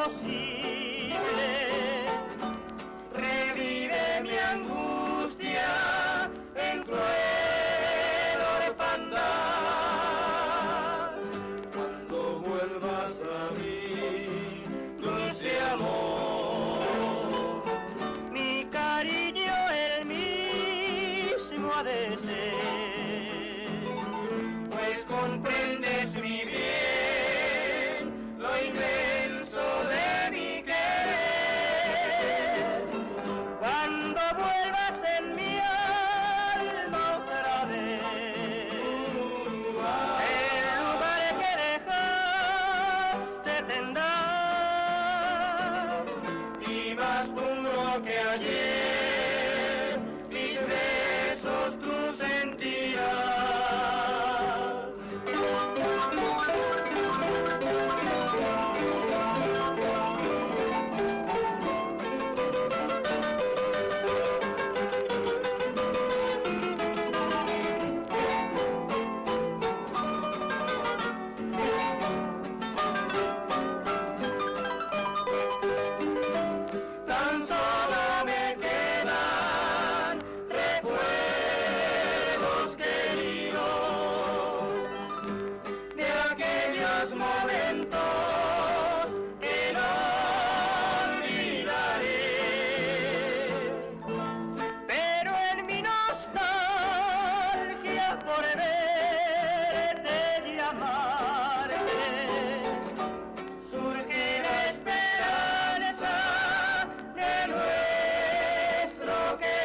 imposible. Revive mi angustia en cruel orfandad. Cuando vuelvas a mí, dulce amor, mi cariño el mismo ha de ser, pues comprendes mi bien, lo inmenso de mi querer. Cuando vuelvas en mi alma otra vez, el lugar que dejaste tendrá, y más puro que ayer, mis besos tú sentirás. Tan solo me quedan recuerdos queridos de aquellos momentos que no olvidaré, pero en mi nostalgia por verte y amarte surge la esperanza de nuestro querer.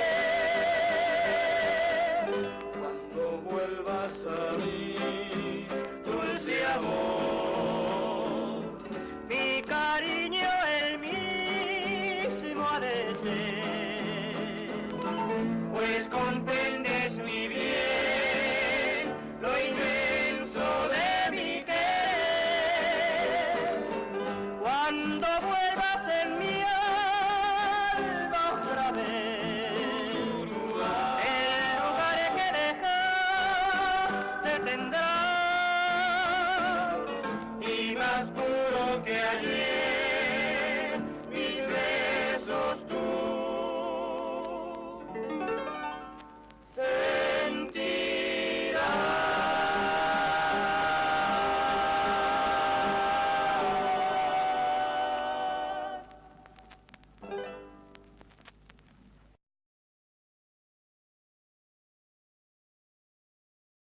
Cuando vuelvas a mí, dulce amor, mi cariño el mismo ha de ser, pues con